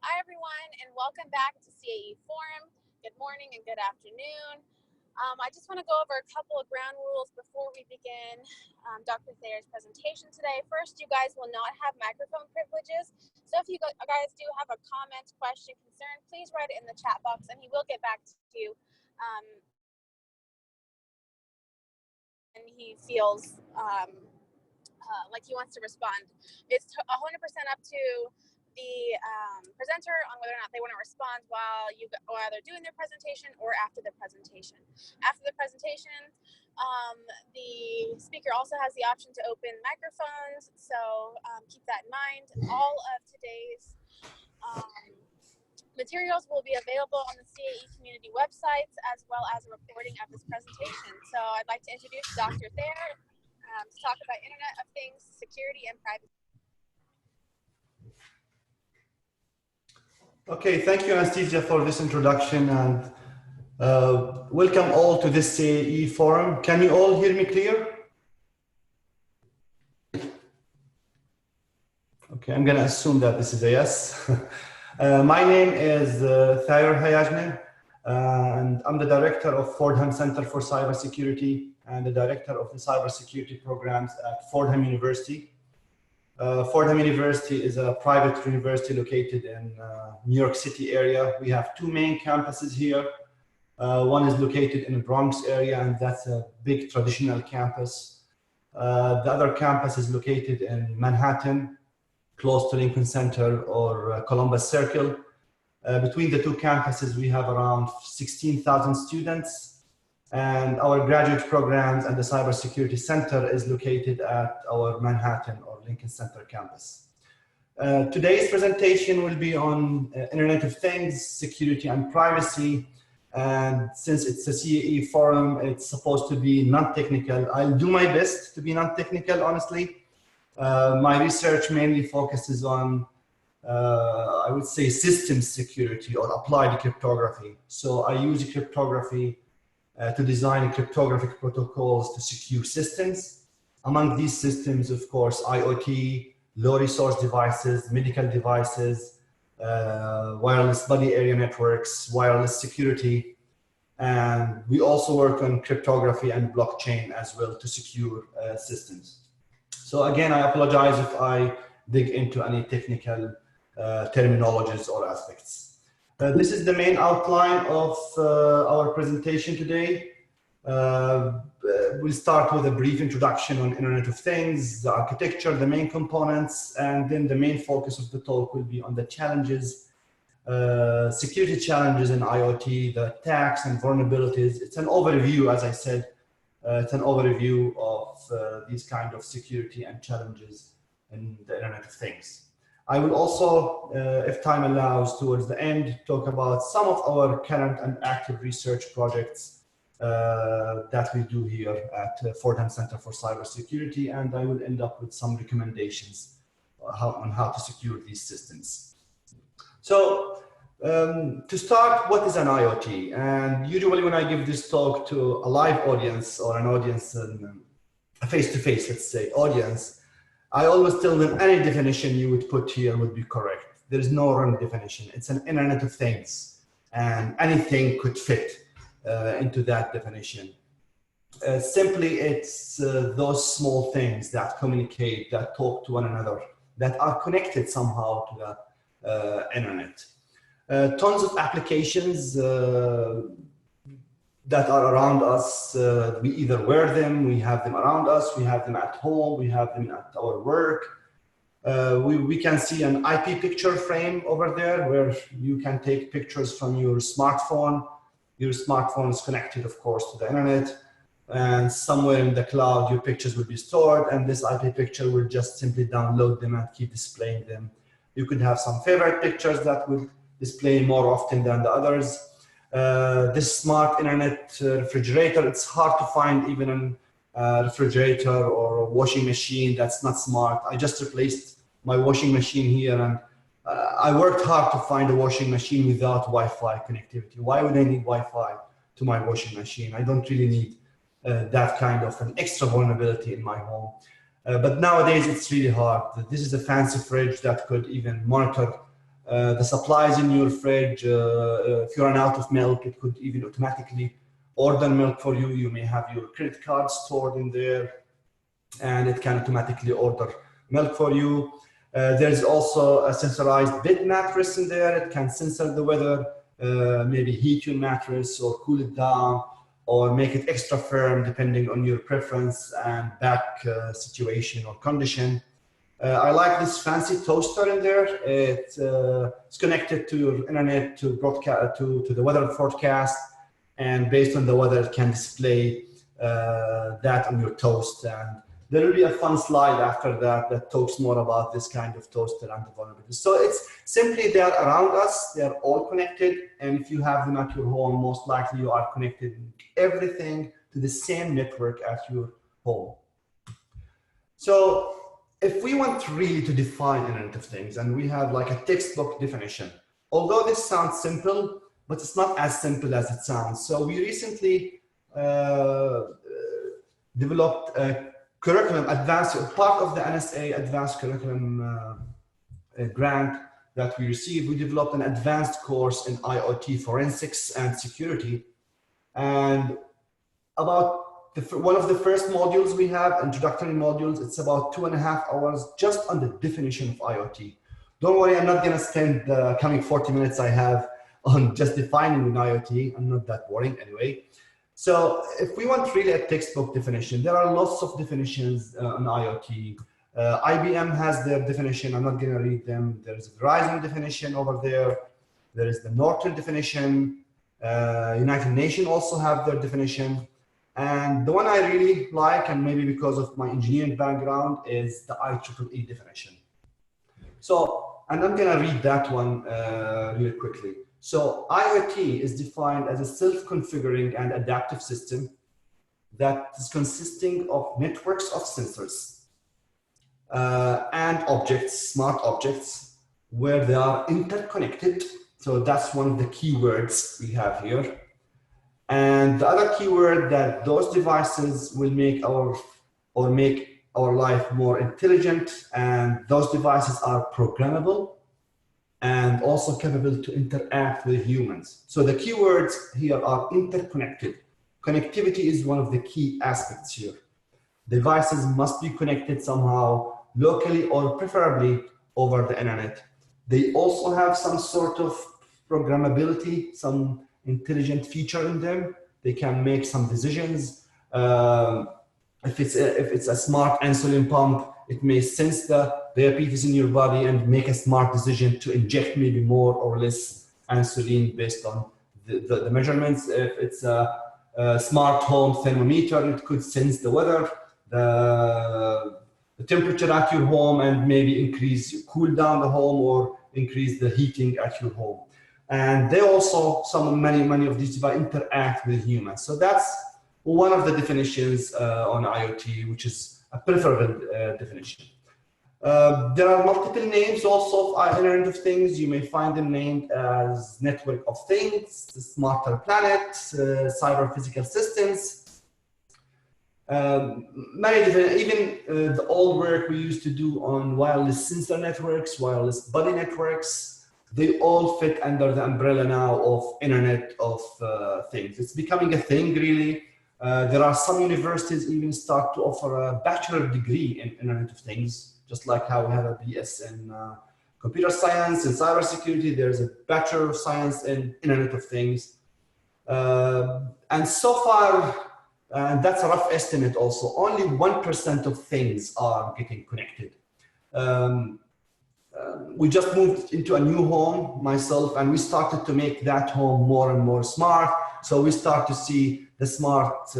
Hi everyone, and welcome back to CAE Forum. Good morning and good afternoon. I just want to go over a couple of ground rules before we begin Dr. Thayer's presentation today. First, you guys will not have microphone privileges. So if you guys do have a comment, question, concern, please write it in the chat box and he will get back to you. And he feels like he wants to respond. It's 100% up to the presenter on whether or not they want to respond while they're doing their presentation or after the presentation. After the presentation, the speaker also has the option to open microphones, so keep that in mind. All of today's materials will be available on the CAE community websites as well as a recording of this presentation. So I'd like to introduce Dr. Thayer to talk about Internet of Things, security, and privacy. Okay, thank you, Anastasia, for this introduction, and welcome all to this CAE forum. Can you all hear me clear? Okay, I'm going to assume that this is a yes. My name is Hayajneh, and I'm the director of Fordham Center for Cybersecurity and the director of the cybersecurity programs at Fordham University. Fordham University is a private university located in New York City area. We have two main campuses here. One is located in the Bronx area, and that's a big traditional campus. The other campus is located in Manhattan, close to Lincoln Center or Columbus Circle. Between the two campuses, we have around 16,000 students. And our graduate programs and the Cybersecurity Center is located at our Manhattan or Lincoln Center campus. Today's presentation will be on Internet of Things, security and privacy. And since it's a CAE forum, it's supposed to be non-technical. I'll do my best to be non-technical, honestly. My research mainly focuses on, I would say, systems security or applied cryptography. So I use cryptography to design cryptographic protocols to secure systems. Among these systems, of course, IoT, low resource devices, medical devices, wireless body area networks, wireless security. And we also work on cryptography and blockchain as well to secure systems. So again, I apologize if I dig into any technical terminologies or aspects. This is the main outline of our presentation today. We'll start with a brief introduction on Internet of Things, the architecture, the main components, and then the main focus of the talk will be on the challenges, security challenges in IoT, the attacks and vulnerabilities. It's an overview, as I said, it's an overview of these kind of security and challenges in the Internet of Things. I will also, if time allows, towards the end, talk about some of our current and active research projects that we do here at Fordham Center for Cybersecurity, and I will end up with some recommendations on how to secure these systems. So, to start, what is an IoT? And usually when I give this talk to a live audience or an audience, a face-to-face, let's say, audience, I always tell them any definition you would put here would be correct. There is no wrong definition. It's an Internet of Things, and anything could fit into that definition. Simply, it's those small things that communicate, that talk to one another, that are connected somehow to the Internet. Tons of applications that are around us, we either wear them, we have them around us, we have them at home, we have them at our work. We can see an IP picture frame over there where you can take pictures from your smartphone. Your smartphone is connected, of course, to the internet, and somewhere in the cloud, your pictures will be stored, and this IP picture will just simply download them and keep displaying them. You could have some favorite pictures that would display more often than the others. This smart internet refrigerator, it's hard to find even a refrigerator or a washing machine that's not smart. I just replaced my washing machine here, and I worked hard to find a washing machine without Wi-Fi connectivity. Why would I need Wi-Fi to my washing machine? I don't really need that kind of an extra vulnerability in my home. But nowadays it's really hard. This is a fancy fridge that could even monitor the supplies in your fridge. If you run out of milk, it could even automatically order milk for you. You may have your credit card stored in there, and it can automatically order milk for you. There's also a sensorized bed mattress in there. It can sensor the weather, maybe heat your mattress or cool it down, or make it extra firm depending on your preference and back situation or condition. I like this fancy toaster in there. It's connected to your internet to broadcast to the weather forecast, and based on the weather, it can display that on your toast. And there will be a fun slide after that talks more about this kind of toaster and the vulnerabilities. So it's simply they are around us, they are all connected, and if you have them at your home, most likely you are connected everything to the same network at your home. So if we want really to define Internet of Things, and we have like a textbook definition, although this sounds simple, but it's not as simple as it sounds. So we recently developed a curriculum, part of the NSA advanced curriculum grant that we received. We developed an advanced course in IoT forensics and security. And about one of the first modules we have, introductory modules, it's about 2.5 hours just on the definition of IoT. Don't worry, I'm not gonna spend the coming 40 minutes I have on just defining an IoT. I'm not that boring anyway. So if we want really a textbook definition, there are lots of definitions on IoT. IBM has their definition. I'm not going to read them. There's a Verizon definition over there. There is the Norton definition. United Nations also have their definition. And the one I really like, and maybe because of my engineering background, is the IEEE definition. So, and I'm going to read that one really quickly. So IoT is defined as a self-configuring and adaptive system that is consisting of networks of sensors and objects, smart objects, where they are interconnected. So that's one of the keywords we have here. And the other keyword that those devices will make our life more intelligent, and those devices are programmable and also capable to interact with humans. So the keywords here are interconnected. Connectivity is one of the key aspects here. Devices must be connected somehow, locally or preferably over the internet. They also have some sort of programmability, some intelligent feature in them. They can make some decisions. If it's a smart insulin pump, it may sense the diabetes in your body and make a smart decision to inject maybe more or less insulin based on the measurements. If it's a smart home thermometer, it could sense the weather, the temperature at your home, and maybe cool down the home or increase the heating at your home. And they also, many of these devices interact with humans. So that's one of the definitions on IoT, which is a preferable definition. There are multiple names also of Internet of Things. You may find them named as Network of Things, Smarter Planet, Cyber Physical Systems. Many different, even the old work we used to do on wireless sensor networks, wireless body networks, they all fit under the umbrella now of Internet of Things. It's becoming a thing, really. There are some universities even start to offer a bachelor degree in Internet of Things, just like how we have a BS in computer science and cybersecurity. There's a Bachelor of Science in Internet of Things. And so far, and that's a rough estimate also, only 1% of things are getting connected. We just moved into a new home, myself, and we started to make that home more and more smart. So we start to see the smart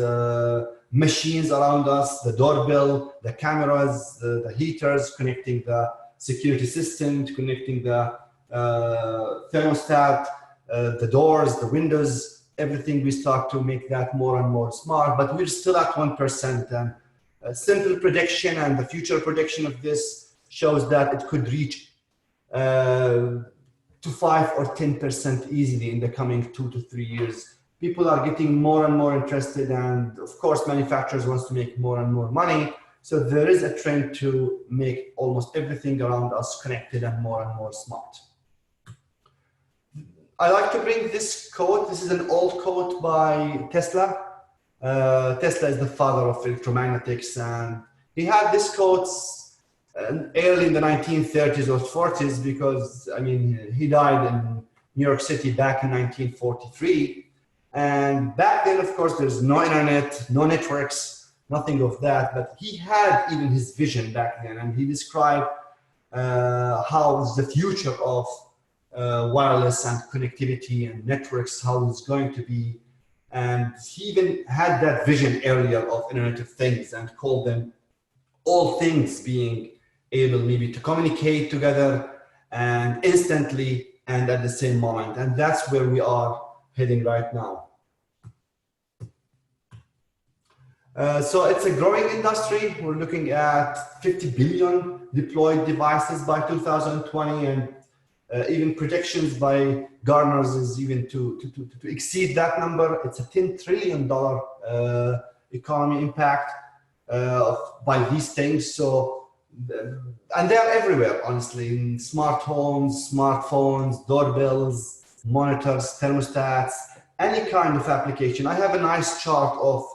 machines around us, the doorbell, the cameras, the heaters, connecting the security system, connecting the thermostat, the doors, the windows, everything. We start to make that more and more smart, but we're still at 1%. And a simple prediction and the future prediction of this shows that it could reach to 5 or 10% easily in the coming 2 to 3 years. People are getting more and more interested, and of course manufacturers want to make more and more money. So there is a trend to make almost everything around us connected and more smart. I like to bring this quote. This is an old quote by Tesla. Tesla is the father of electromagnetics, and he had this quotes early in the 1930s or 40s because, I mean, he died in New York City back in 1943. And back then, of course, there's no internet, no networks, nothing of that. But he had even his vision back then, and he described how the future of wireless and connectivity and networks, how it's going to be. And he even had that vision earlier of Internet of Things and called them all things being able maybe to communicate together and instantly and at the same moment. And that's where we are heading right now. So it's a growing industry. We're looking at 50 billion deployed devices by 2020, and even predictions by Gartner's is even to exceed that number. It's a $10 trillion economy impact by these things. So, and they're everywhere, honestly, in smart homes, smartphones, doorbells, monitors, thermostats, any kind of application. I have a nice chart of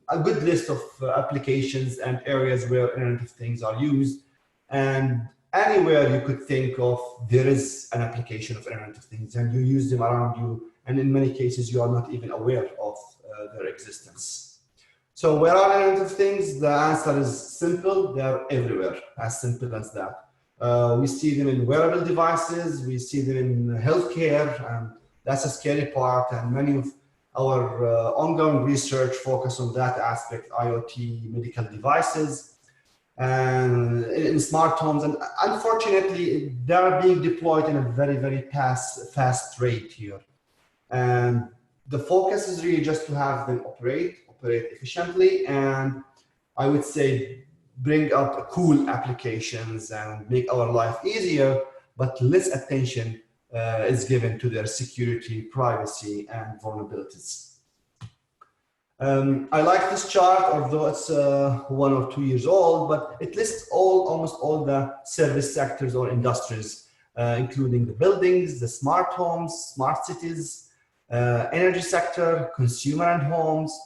a good list of applications and areas where Internet of Things are used. And anywhere you could think of, there is an application of Internet of Things, and you use them around you. And in many cases, you are not even aware of their existence. So where are Internet of Things? The answer is simple. They're everywhere, as simple as that. We see them in wearable devices. We see them in healthcare, and that's a scary part. And many of our ongoing research focus on that aspect, IoT, medical devices, and in smart homes. And unfortunately, they are being deployed in a very, very fast rate here. And the focus is really just to have them operate efficiently, and I would say bring up cool applications and make our life easier, but less attention is given to their security, privacy, and vulnerabilities. I like this chart, although it's 1 or 2 years old, but it lists almost all the service sectors or industries, including the buildings, the smart homes, smart cities, energy sector, consumer and homes,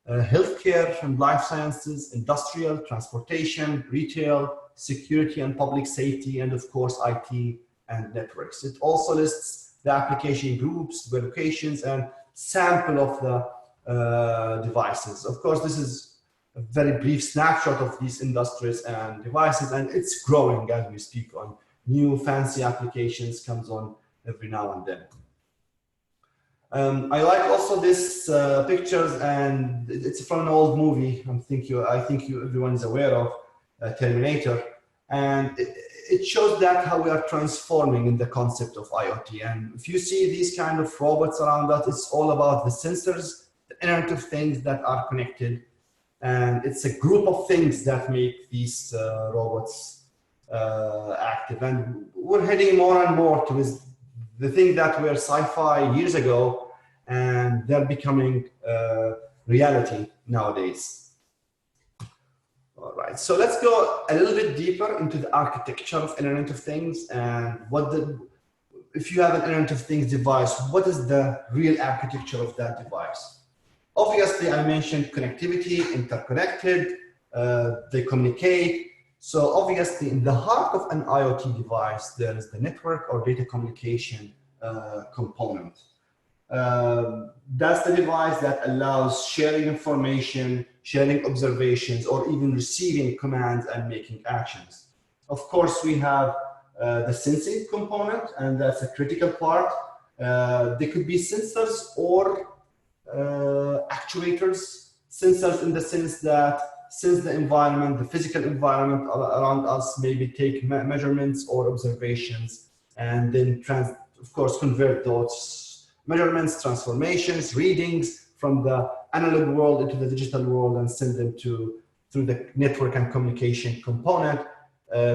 healthcare and life sciences, industrial, transportation, retail, security and public safety, and of course, IT and networks. It also lists the application groups, the locations, and sample of the devices. Of course, this is a very brief snapshot of these industries and devices, and it's growing as we speak. On new fancy applications comes on every now and then. I like also this pictures, and it's from an old movie. I think everyone is aware of Terminator, and it shows that how we are transforming in the concept of IoT. And if you see these kind of robots around us, it's all about the sensors, the Internet of Things that are connected, and it's a group of things that make these robots active. And we're heading more and more towards the thing that were sci-fi years ago, and they're becoming reality nowadays. All right, so let's go a little bit deeper into the architecture of Internet of Things, and if you have an Internet of Things device, what is the real architecture of that device? Obviously, I mentioned connectivity, interconnected, they communicate. So obviously, in the heart of an IoT device, there is the network or data communication component. That's the device that allows sharing information, sharing observations, or even receiving commands and making actions. Of course, we have the sensing component, and that's a critical part. They could be sensors or actuators. Sensors in the sense that sense the environment, the physical environment around us, maybe take measurements or observations, and then of course, convert those measurements, transformations, readings from the analog world into the digital world and send them through the network and communication component,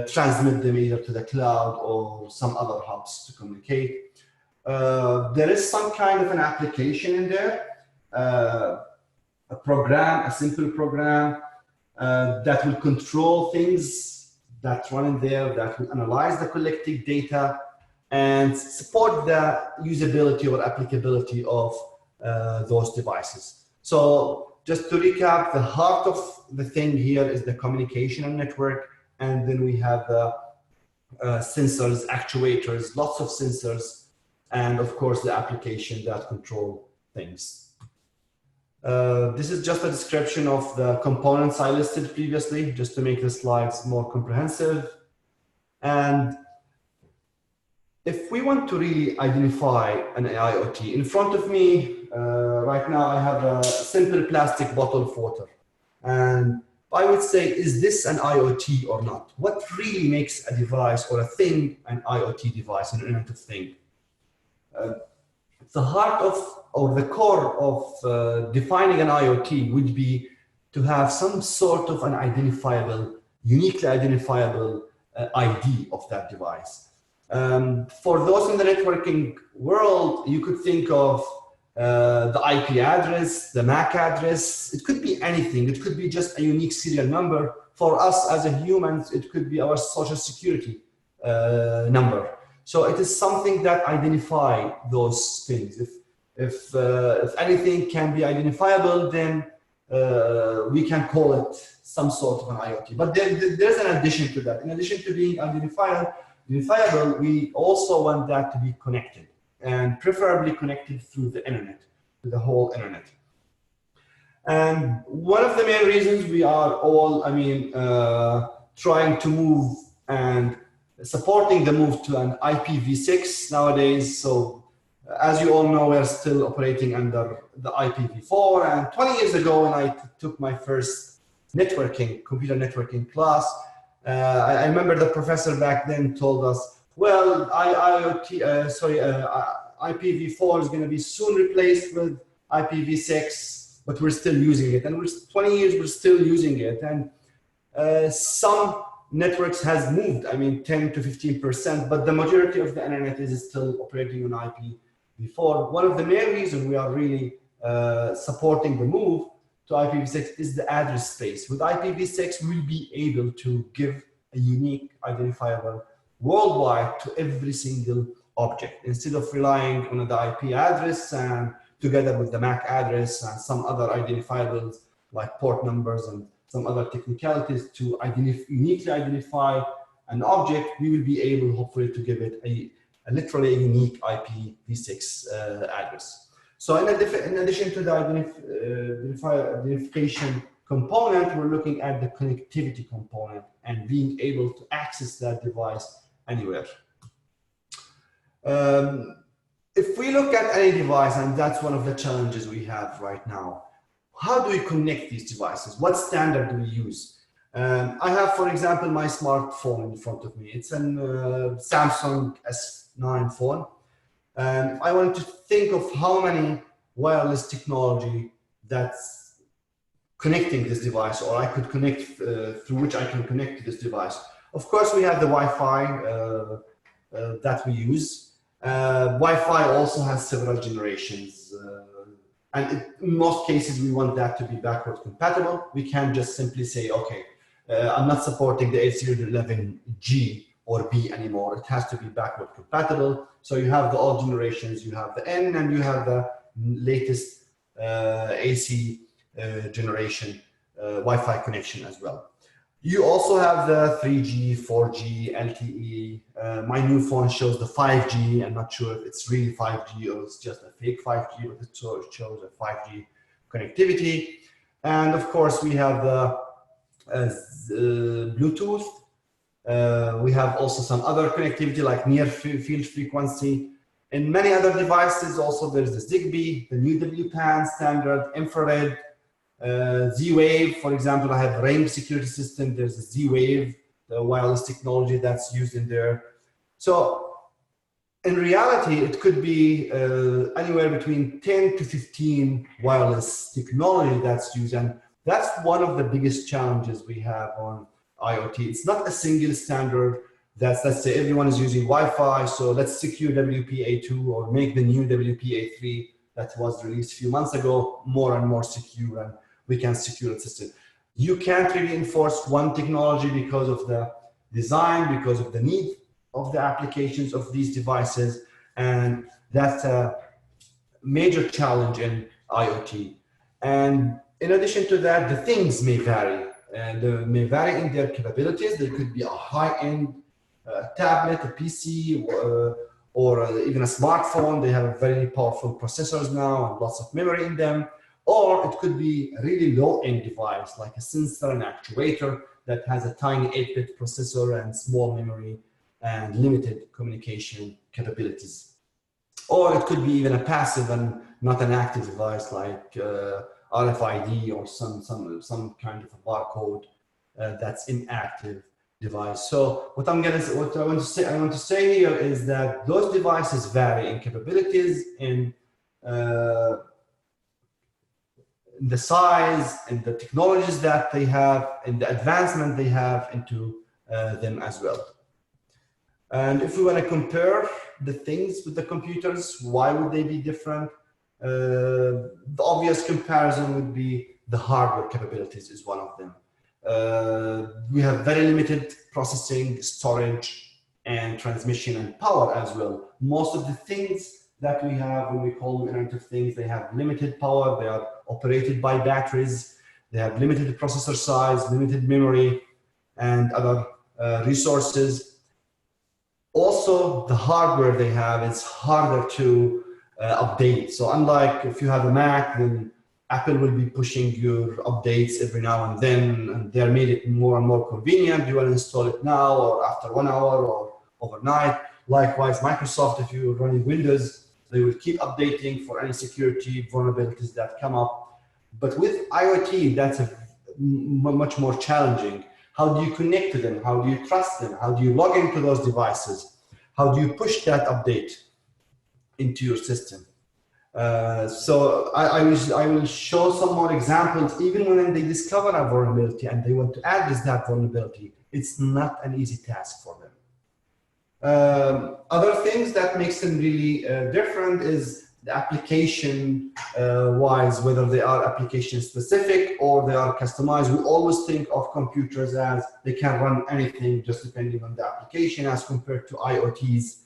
transmit them either to the cloud or some other hubs to communicate. There is some kind of an application in there, a program, a simple program that will control things that run in there, that will analyze the collected data and support the usability or applicability of those devices. So just to recap, the heart of the thing here is the communication and network, and then we have the sensors, actuators, lots of sensors, and of course the application that control things. This is just a description of the components I listed previously, just to make the slides more comprehensive. And if we want to really identify an IoT, in front of me right now I have a simple plastic bottle of water. And I would say, is this an IoT or not? What really makes a device or a thing an IoT device, an Internet of Things? The heart of, or the core of defining an IoT would be to have some sort of an identifiable, uniquely identifiable ID of that device. For those in the networking world, you could think of the IP address, the MAC address. It could be anything. It could be just a unique serial number. For us as a humans, it could be our social security number. So it is something that identify those things. If anything can be identifiable, then we can call it some sort of an IoT. But there's an addition to that. In addition to being identifiable, we also want that to be connected, and preferably connected through the internet, to the whole internet. And one of the main reasons we are all, trying to move and supporting the move to an IPv6 nowadays. So as you all know, we're still operating under the IPv4. And 20 years ago, when I took my first computer networking class, I remember the professor back then told us, well, IPv4 is going to be soon replaced with IPv6, but we're still using it. And 20 years, we're still using it. And some networks has moved, 10 to 15%, but the majority of the internet is still operating on IPv4. One of the main reasons we are really supporting the move to IPv6 is the address space. With IPv6, we'll be able to give a unique identifiable worldwide to every single object, instead of relying on the IP address and together with the MAC address and some other identifiables like port numbers and some other technicalities to uniquely identify an object. We will be able, hopefully, to give it a literally unique IPv6 address. So in addition to the identification component, we're looking at the connectivity component and being able to access that device anywhere. If we look at any device, and that's one of the challenges we have right now, how do we connect these devices? What standard do we use? I have, for example, my smartphone in front of me. It's a Samsung S9 phone. And I want to think of how many wireless technology that's connecting this device, or I could connect, through which I can connect to this device. Of course, we have the Wi-Fi that we use. Wi-Fi also has several generations. And in most cases, we want that to be backward compatible. We can't just simply say, okay, I'm not supporting the 802.11g or B anymore. It has to be backward compatible. So you have the old generations, you have the N, and you have the latest AC generation Wi-Fi connection as well. You also have the 3G, 4G, LTE. My new phone shows the 5G. I'm not sure if it's really 5G or it's just a fake 5G, but it shows a 5G connectivity. And of course, we have the Bluetooth. We have also some other connectivity like near field frequency. In many other devices also there's the Zigbee, the new WPAN standard, infrared, Z-Wave. For example, I have Ring security system. There's a Z-Wave, the wireless technology that's used in there. So in reality, it could be anywhere between 10 to 15 wireless technology that's used. And that's one of the biggest challenges we have on IoT. It's not a single standard that's, let's say everyone is using Wi-Fi, so let's secure WPA2 or make the new WPA3 that was released a few months ago more and more secure, and we can secure the system. You can't really enforce one technology because of the design, because of the need of the applications of these devices, and that's a major challenge in IoT. And in addition to that, the things may vary, and they may vary in their capabilities. There could be a high-end tablet, a PC, or even a smartphone. They have very powerful processors now and lots of memory in them. Or it could be a really low-end device like a sensor and actuator that has a tiny 8-bit processor and small memory and limited communication capabilities. Or it could be even a passive and not an active device like RFID or some kind of a barcode that's inactive device. So what I want to say here is that those devices vary in capabilities, in the size and the technologies that they have and the advancement they have into them as well. And if we want to compare the things with the computers, why would they be different? The obvious comparison would be the hardware capabilities is one of them. We have very limited processing, storage, and transmission and power as well. Most of the things that we have, when we call them Internet of Things, they have limited power, they are operated by batteries, they have limited processor size, limited memory, and other resources. Also, the hardware they have is harder to update. So unlike if you have a Mac, then Apple will be pushing your updates every now and then, and they're made it more and more convenient. You will install it now or after 1 hour or overnight. Likewise, Microsoft, if you're running Windows, they will keep updating for any security vulnerabilities that come up. But with IoT, that's much more challenging. How do you connect to them? How do you trust them? How do you log into those devices? How do you push that update into your system? So I will show some more examples. Even when they discover a vulnerability and they want to address that vulnerability, it's not an easy task for them. Other things that makes them really different is the application wise, whether they are application specific or they are customized. We always think of computers as they can run anything just depending on the application as compared to IoTs.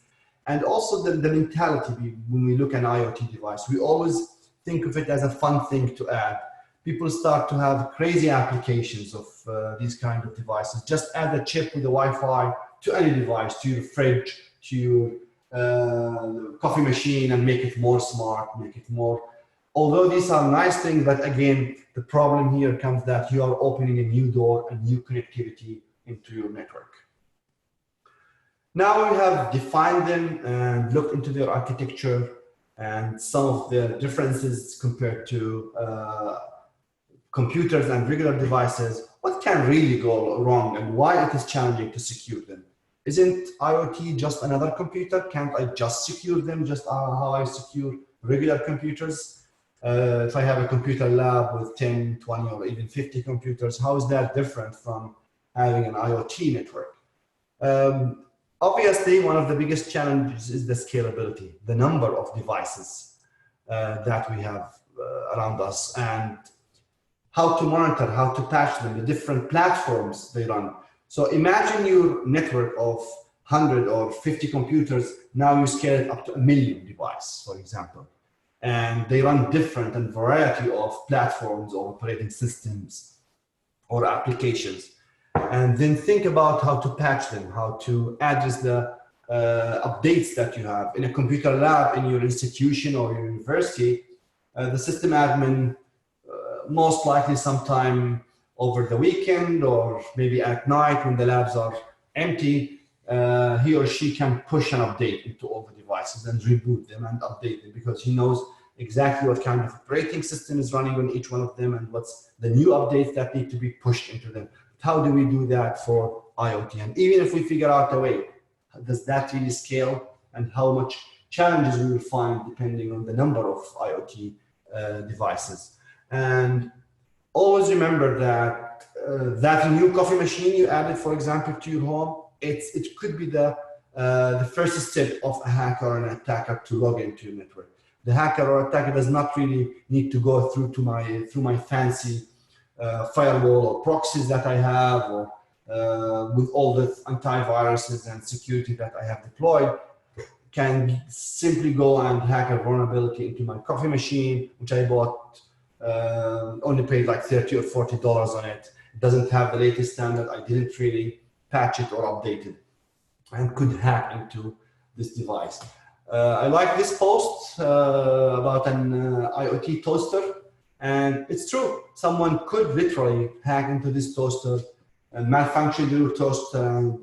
And also the mentality, when we look at an IoT device, we always think of it as a fun thing to add. People start to have crazy applications of these kind of devices. Just add a chip with a Wi-Fi to any device, to your fridge, to your coffee machine, and make it more smart, make it more. Although these are nice things, but again, the problem here comes that you are opening a new door, a new connectivity into your network. Now we have defined them and looked into their architecture and some of the differences compared to computers and regular devices. What can really go wrong and why it is challenging to secure them? Isn't IoT just another computer? Can't I just secure them just how I secure regular computers? If I have a computer lab with 10, 20, or even 50 computers, how is that different from having an IoT network? Obviously, one of the biggest challenges is the scalability, the number of devices that we have around us, and how to monitor, how to patch them, the different platforms they run. So imagine your network of 100 or 50 computers, now you scale it up to 1 million devices, for example. And they run different and variety of platforms or operating systems or applications. And then think about how to patch them, how to address the updates that you have. In a computer lab in your institution or your university, the system admin, most likely sometime over the weekend or maybe at night when the labs are empty, he or she can push an update into all the devices and reboot them and update them because he knows exactly what kind of operating system is running on each one of them and what's the new updates that need to be pushed into them. How do we do that for IoT? And even if we figure out a way, does that really scale and how much challenges we will find depending on the number of IoT devices? And always remember that that new coffee machine you added, for example, to your home, it could be the first step of a hacker or an attacker to log into your network. The hacker or attacker does not really need to go through my fancy firewall or proxies that I have or with all the antiviruses and security that I have deployed, can simply go and hack a vulnerability into my coffee machine, which I bought, only paid like $30 or $40 on it. It doesn't have the latest standard. I didn't really patch it or update it, and could hack into this device. I like this post about an IoT toaster, and it's true. Someone could literally hack into this toaster and malfunction your toaster and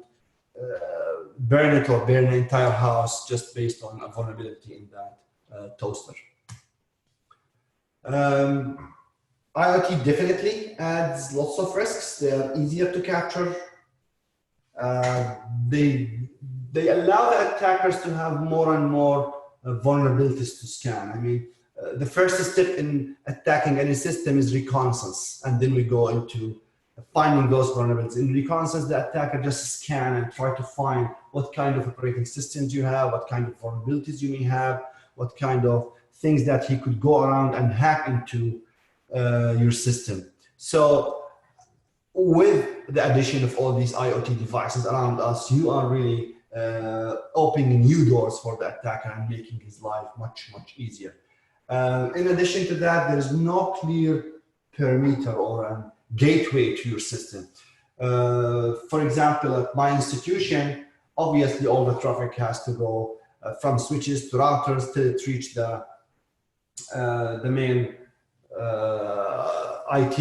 burn it or burn the entire house just based on a vulnerability in that toaster. IoT definitely adds lots of risks. They are easier to capture. They allow the attackers to have more and more vulnerabilities to scan. I mean, the first step in attacking any system is reconnaissance, and then we go into finding those vulnerabilities. In reconnaissance, the attacker just scan and try to find what kind of operating systems you have, what kind of vulnerabilities you may have, what kind of things that he could go around and hack into your system. So with the addition of all these IoT devices around us, you are really opening new doors for the attacker and making his life much, much easier. In addition to that, there is no clear perimeter or a gateway to your system. For example, at my institution, obviously all the traffic has to go from switches to routers till it reach the main IT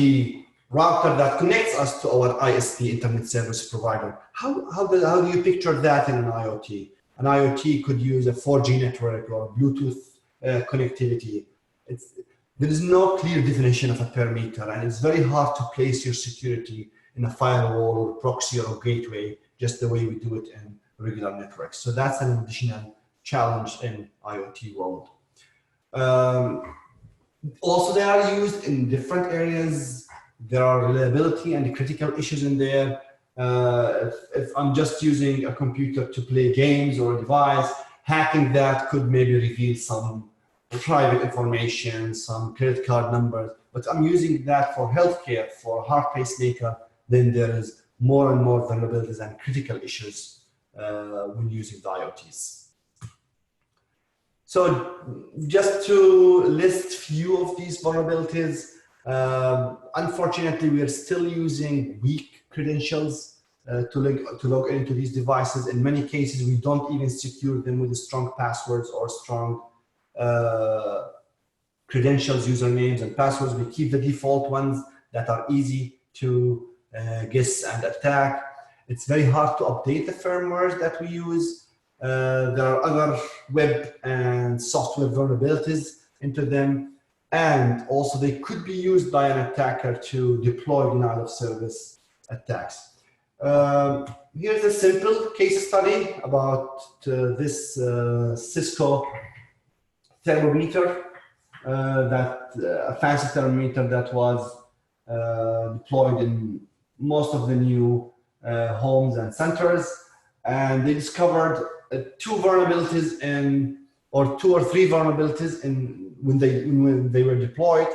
router that connects us to our ISP, internet service provider. How do you picture that in an IoT? An IoT could use a 4G network or Bluetooth connectivity. There is no clear definition of a perimeter, and it's very hard to place your security in a firewall or proxy or gateway just the way we do it in regular networks. So that's an additional challenge in IoT world. Also, they are used in different areas. There are reliability and critical issues in there. If I'm just using a computer to play games or a device, hacking that could maybe reveal some private information, some credit card numbers, but I'm using that for healthcare, for heart pacemaker, then there is more and more vulnerabilities and critical issues when using the IoTs. So just to list few of these vulnerabilities, unfortunately, we are still using weak credentials to log into these devices. In many cases, we don't even secure them with strong passwords or strong credentials, usernames, and passwords. We keep the default ones that are easy to guess and attack. It's very hard to update the firmwares that we use. There are other web and software vulnerabilities into them. And also they could be used by an attacker to deploy denial of service attacks. Here's a simple case study about this Cisco thermometer, a fancy thermometer that was deployed in most of the new homes and centers. And they discovered two vulnerabilities two or three vulnerabilities when they were deployed,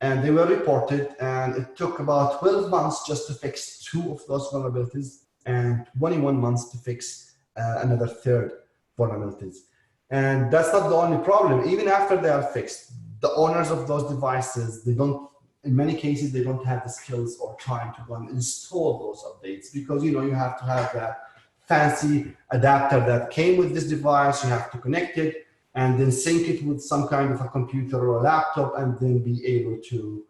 and they were reported, and it took about 12 months just to fix two of those vulnerabilities and 21 months to fix another third vulnerabilities. And that's not the only problem. Even after they are fixed, the owners of those devices, in many cases, they don't have the skills or time to go and install those updates, because you have to have that fancy adapter that came with this device. You have to connect it and then sync it with some kind of a computer or a laptop, and then be able to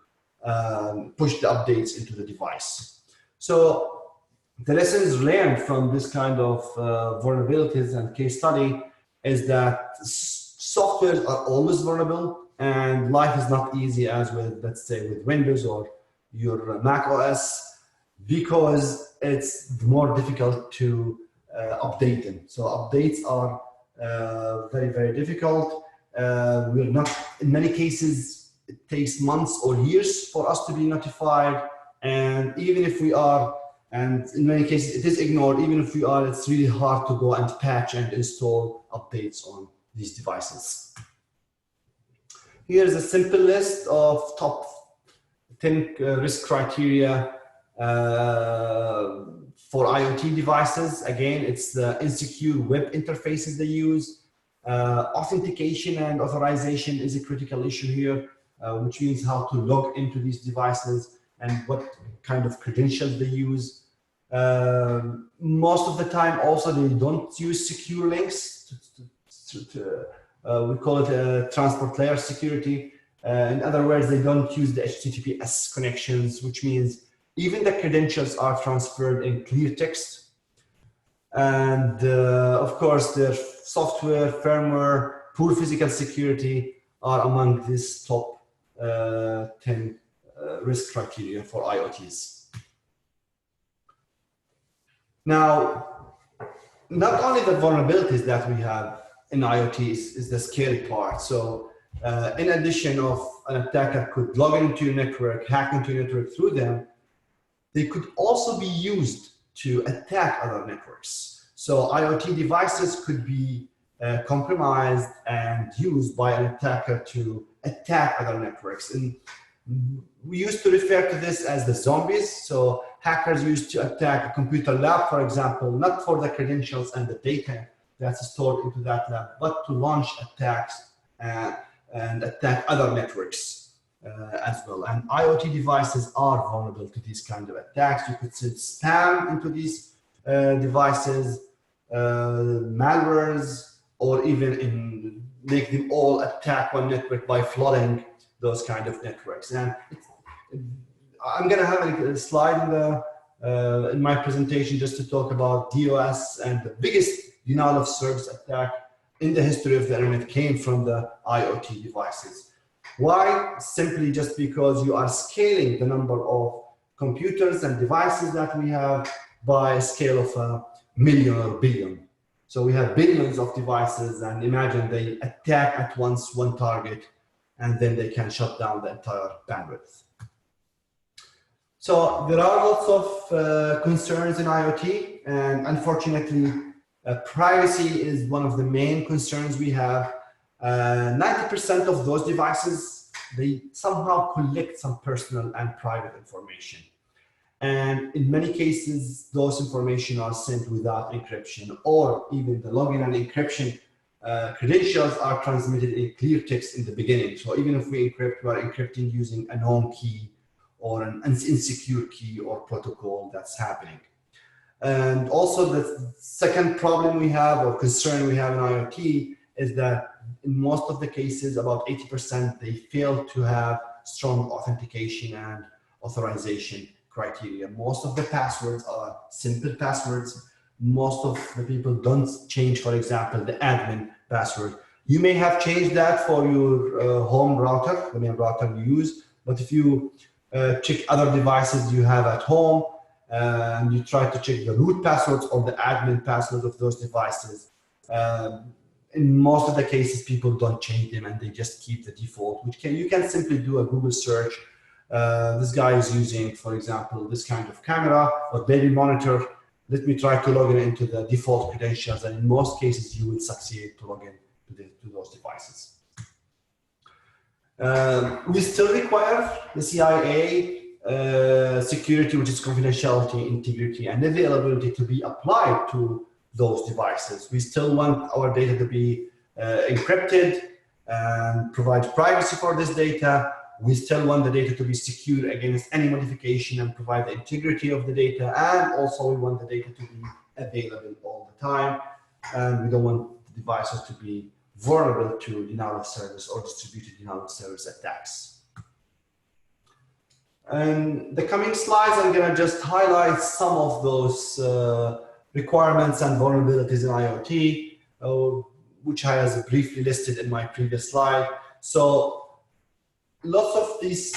push the updates into the device. So the lessons learned from this kind of vulnerabilities and case study is that softwares are always vulnerable, and life is not easy as with, let's say, with Windows or your Mac OS, because it's more difficult to update them. So updates are very, very difficult. We're not, in many cases, it takes months or years for us to be notified. And even if we are, and in many cases it is ignored, even if we are, it's really hard to go and patch and install updates on these devices. Here's a simple list of top 10 risk criteria for IoT devices, again, it's the insecure web interfaces they use. Authentication and authorization is a critical issue here, which means how to log into these devices and what kind of credentials they use. Most of the time, also, they don't use secure links. We call it transport layer security. In other words, they don't use the HTTPS connections, which means even the credentials are transferred in clear text. And of course, their software, firmware, poor physical security are among these top 10 risk criteria for IoTs. Now, not only the vulnerabilities that we have in IoTs is the scary part. So in addition of an attacker could log into your network, hack into your network through them, they could also be used to attack other networks. So IoT devices could be compromised and used by an attacker to attack other networks. And we used to refer to this as the zombies. So hackers used to attack a computer lab, for example, not for the credentials and the data that's stored into that lab, but to launch attacks and attack other networks as well. And IoT devices are vulnerable to these kind of attacks. You could send spam into these devices, malwares, or even make them all attack one network by flooding those kind of networks. And I'm going to have a slide in my presentation just to talk about DOS, and the biggest denial of service attack in the history of the internet came from the IoT devices. Why? Simply just because you are scaling the number of computers and devices that we have by a scale of a million or billion. So we have billions of devices, and imagine they attack at once one target, and then they can shut down the entire bandwidth. So there are lots of concerns in IoT, and unfortunately, privacy is one of the main concerns we have. 90% of those devices, they somehow collect some personal and private information. And in many cases, those information are sent without encryption, or even the login and encryption credentials are transmitted in clear text in the beginning. So even if we encrypt, we are encrypting using a known key or an insecure key or protocol that's happening. And also the second problem we have, or concern we have in IoT, is that in most of the cases, about 80%, they fail to have strong authentication and authorization criteria. Most of the passwords are simple passwords. Most of the people don't change, for example, the admin password. You may have changed that for your home router, the main router you use, but if you check other devices you have at home, and you try to check the root passwords or the admin passwords of those devices, in most of the cases, people don't change them and they just keep the default, which you can simply do a Google search. This guy is using, for example, this kind of camera or baby monitor. Let me try to log in into the default credentials, and in most cases, you will succeed to log in to those devices. We still require the CIA security, which is confidentiality, integrity, and availability, to be applied to those devices. We still want our data to be encrypted and provide privacy for this data. We still want the data to be secure against any modification and provide the integrity of the data. And also we want the data to be available all the time. And we don't want the devices to be vulnerable to denial of service or distributed denial of service attacks. And the coming slides, I'm going to just highlight some of those requirements and vulnerabilities in IoT, which I have briefly listed in my previous slide. So lots of these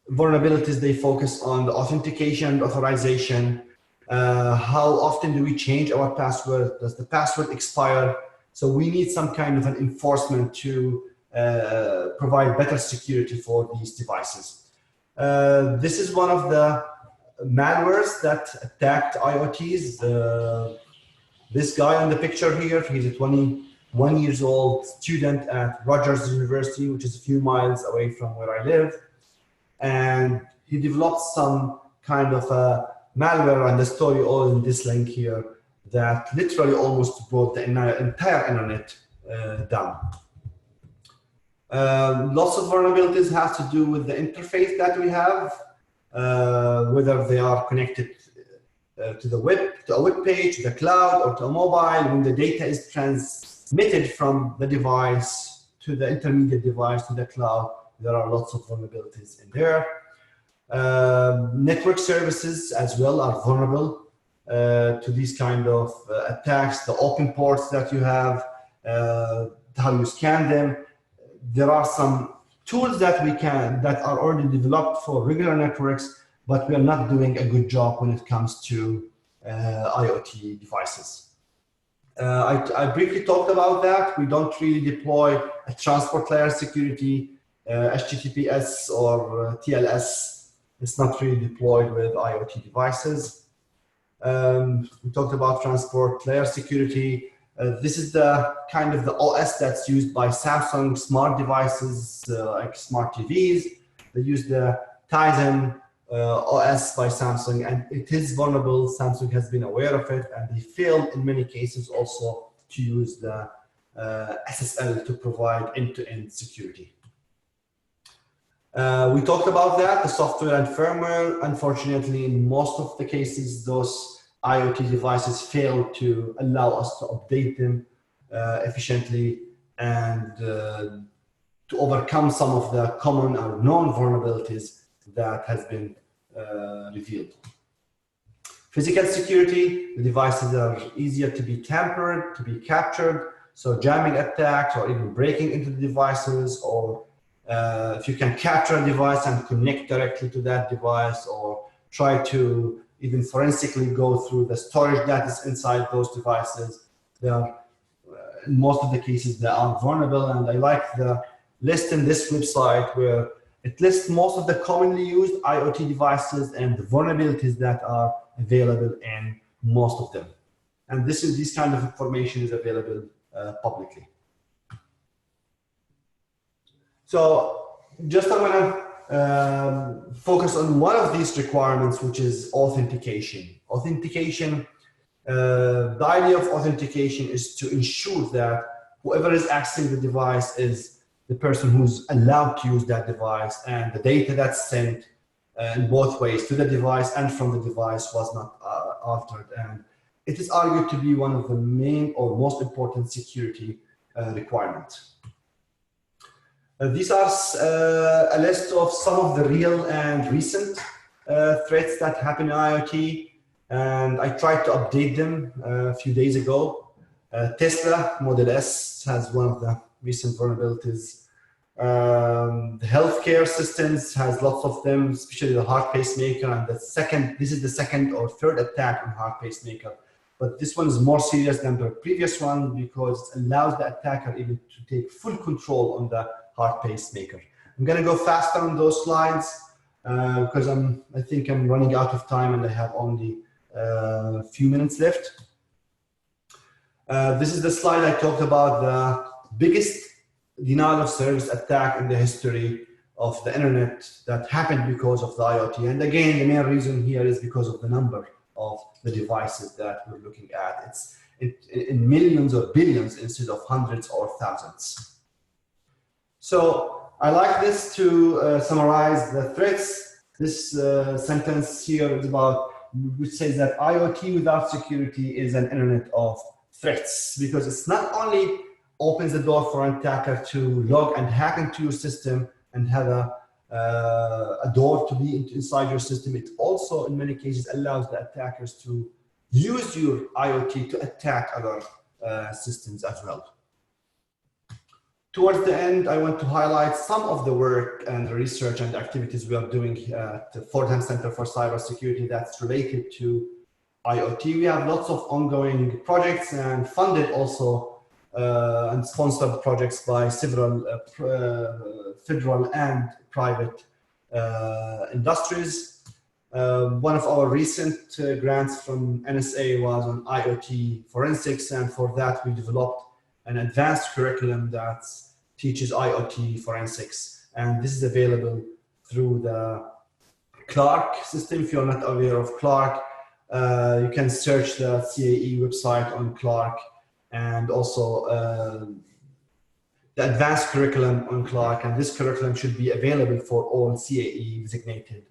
vulnerabilities, they focus on the authentication and authorization. How often do we change our password? Does the password expire? So we need some kind of an enforcement to provide better security for these devices. This is one of the malwares that attacked IoTs. This guy on the picture here, he's a 21-year-old student at Rutgers University, which is a few miles away from where I live. And he developed some kind of malware and the story all in this link here that literally almost brought the entire internet down. Lots of vulnerabilities have to do with the interface that we have, whether they are connected to the web, to a web page, to the cloud, or to a mobile. When the data is transmitted from the device to the intermediate device to the cloud, there are lots of vulnerabilities in there. Network services as well are vulnerable to these kind of attacks. The open ports that you have, how you scan them. There are some tools that are already developed for regular networks, but we are not doing a good job when it comes to IoT devices. I briefly talked about that. We don't really deploy a transport layer security, HTTPS or TLS. It's not really deployed with IoT devices. We talked about transport layer security. This is the kind of the OS that's used by Samsung smart devices like smart TVs. They use the Tizen OS by Samsung, and it is vulnerable. Samsung has been aware of it, and they failed in many cases also to use the SSL to provide end-to-end security. We talked about that, the software and firmware. Unfortunately, in most of the cases, those IoT devices fail to allow us to update them efficiently and to overcome some of the common or known vulnerabilities that has been revealed. Physical security, the devices are easier to be tampered, to be captured. So jamming attacks or even breaking into the devices, or if you can capture a device and connect directly to that device, or try to even forensically go through the storage that is inside those devices, they are, in most of the cases, they are vulnerable. And I like the list in this website where it lists most of the commonly used IoT devices and the vulnerabilities that are available in most of them. And this kind of information is available publicly. So just I want to focus on one of these requirements, which is authentication. Authentication, the idea of authentication is to ensure that whoever is accessing the device is the person who's allowed to use that device, and the data that's sent in both ways, to the device and from the device, was not altered. And it is argued to be one of the main or most important security requirements. These are a list of some of the real and recent threats that happen in IoT, and I tried to update them a few days ago. Tesla Model S has one of the recent vulnerabilities. The healthcare systems has lots of them, especially the heart pacemaker. And this is the second or third attack on heart pacemaker. But this one is more serious than the previous one because it allows the attacker even to take full control on the heart pacemaker. I'm going to go faster on those slides because I think I'm running out of time and I have only a few minutes left. This is the slide I talked about, the biggest denial of service attack in the history of the internet that happened because of the IoT. And again, the main reason here is because of the number of the devices that we're looking at. It's in millions or billions instead of hundreds or thousands. So I like this to summarize the threats. This sentence here is about, which says that IoT without security is an internet of threats, because it's not only opens the door for an attacker to log and hack into your system and have a door to be inside your system, it also in many cases allows the attackers to use your IoT to attack other systems as well. Towards the end, I want to highlight some of the work and the research and activities we are doing at the Fordham Center for Cybersecurity that's related to IoT. We have lots of ongoing projects and funded also and sponsored projects by several federal and private industries. One of our recent grants from NSA was on IoT forensics, and for that we developed an advanced curriculum that teaches IoT forensics, and this is available through the Clark system. If you're not aware of Clark, you can search the CAE website on Clark, and also the advanced curriculum on Clark. And this curriculum should be available for all CAE designated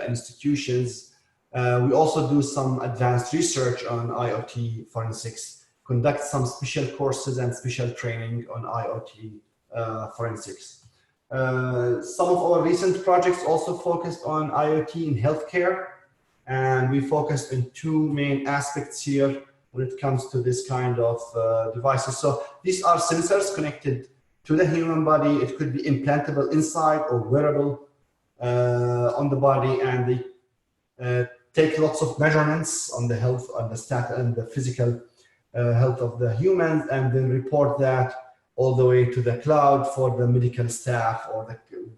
institutions. We also do some advanced research on IoT forensics, conduct some special courses and special training on IoT forensics. Some of our recent projects also focused on IoT in healthcare, and we focused on two main aspects here when it comes to this kind of devices. So these are sensors connected to the human body. It could be implantable inside or wearable on the body, and they take lots of measurements on the health, on the stat and the physical health of the humans, and then report that all the way to the cloud for the medical staff or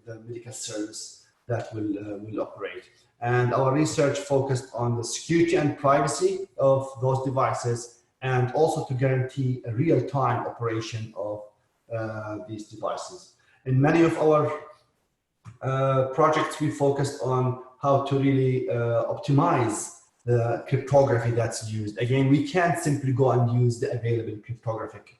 the medical service that will operate. And our research focused on the security and privacy of those devices, and also to guarantee a real-time operation of these devices. In many of our projects, we focused on how to really optimize the cryptography that's used. Again, we can't simply go and use the available cryptographic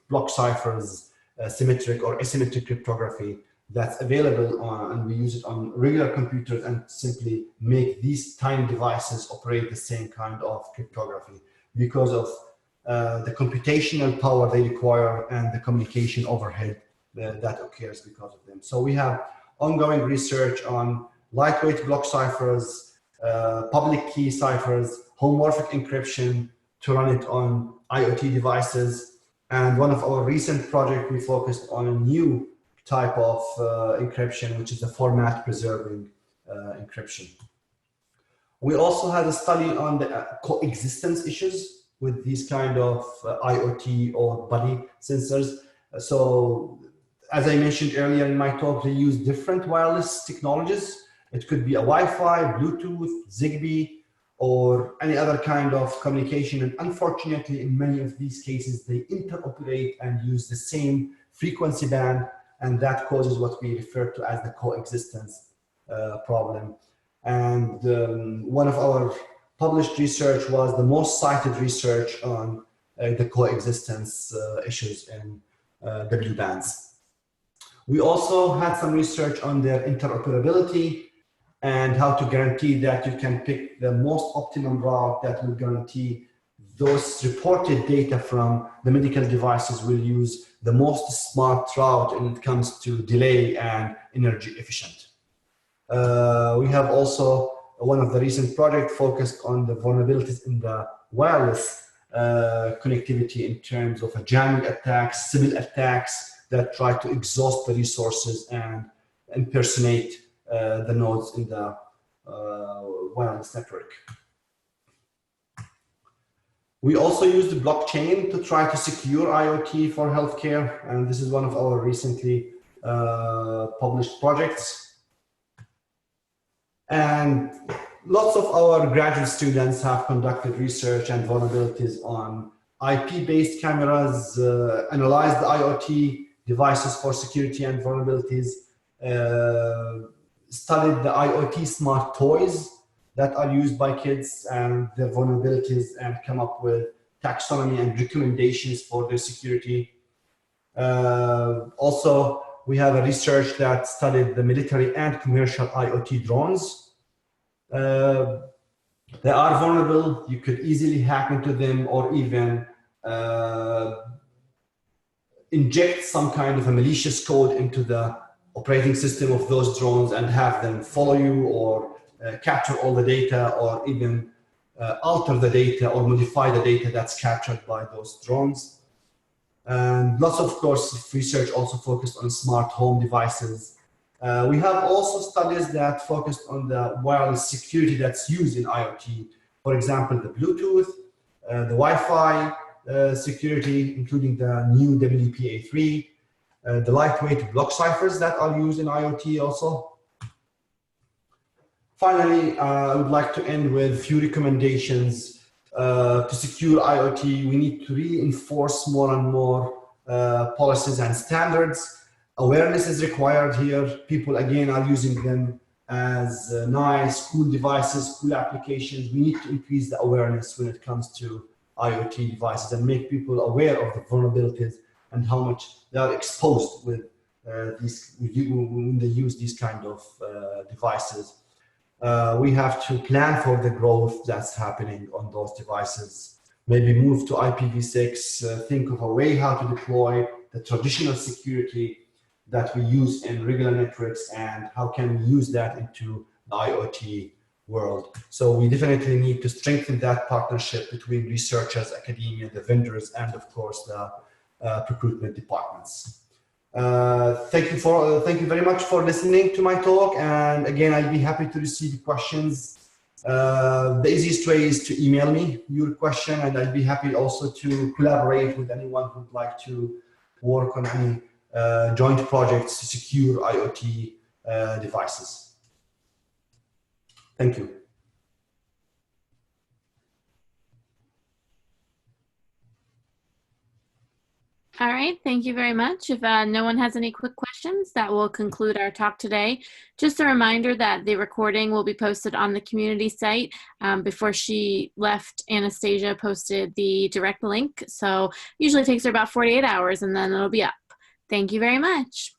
block ciphers, symmetric or asymmetric cryptography that's available on, and we use it on regular computers, and simply make these tiny devices operate the same kind of cryptography because of the computational power they require and the communication overhead that occurs because of them. So we have ongoing research on lightweight block ciphers, public key ciphers, homomorphic encryption to run it on IoT devices. And one of our recent projects, we focused on a new type of encryption, which is the format preserving encryption. We also had a study on the coexistence issues with these kind of IoT or body sensors. So as I mentioned earlier in my talk, they use different wireless technologies. It could be a Wi-Fi, Bluetooth, Zigbee, or any other kind of communication. And unfortunately, in many of these cases, they interoperate and use the same frequency band, and that causes what we refer to as the coexistence problem. And one of our published research was the most cited research on the coexistence issues in W bands. We also had some research on their interoperability and how to guarantee that you can pick the most optimum route that will guarantee those reported data from the medical devices will use the most smart route when it comes to delay and energy efficient. We have also one of the recent projects focused on the vulnerabilities in the wireless connectivity in terms of jamming attacks, civil attacks that try to exhaust the resources and impersonate the nodes in the wireless network. We also use the blockchain to try to secure IoT for healthcare, and this is one of our recently published projects. And lots of our graduate students have conducted research and vulnerabilities on IP-based cameras, analyzed the IoT devices for security and vulnerabilities, studied the IoT smart toys that are used by kids and their vulnerabilities, and come up with taxonomy and recommendations for their security. Also, we have a research that studied the military and commercial IoT drones. They are vulnerable. You could easily hack into them, or even inject some kind of a malicious code into the operating system of those drones and have them follow you, or capture all the data, or even alter the data or modify the data that's captured by those drones. And lots of course research also focused on smart home devices. We have also studies that focused on the wireless security that's used in IoT. For example, the Bluetooth, the Wi-Fi security, including the new WPA3, the lightweight block ciphers that are used in IoT also. Finally, I would like to end with a few recommendations. To secure IoT, we need to reinforce more and more policies and standards. Awareness is required here. People, again, are using them as nice, cool devices, cool applications. We need to increase the awareness when it comes to IoT devices and make people aware of the vulnerabilities and how much they are exposed with when they use these kind of devices. We have to plan for the growth that's happening on those devices. Maybe move to IPv6, think of a way how to deploy the traditional security that we use in regular networks and how can we use that into the IoT world. So we definitely need to strengthen that partnership between researchers, academia, the vendors, and of course the procurement departments. Thank you very much for listening to my talk. And again, I'd be happy to receive questions. The easiest way is to email me your question, and I'd be happy also to collaborate with anyone who'd like to work on any joint projects to secure IoT devices. Thank you. All right, thank you very much. If no one has any quick questions, that will conclude our talk today. Just a reminder that the recording will be posted on the community site. Before she left, Anastasia posted the direct link. So usually takes her about 48 hours and then it'll be up. Thank you very much.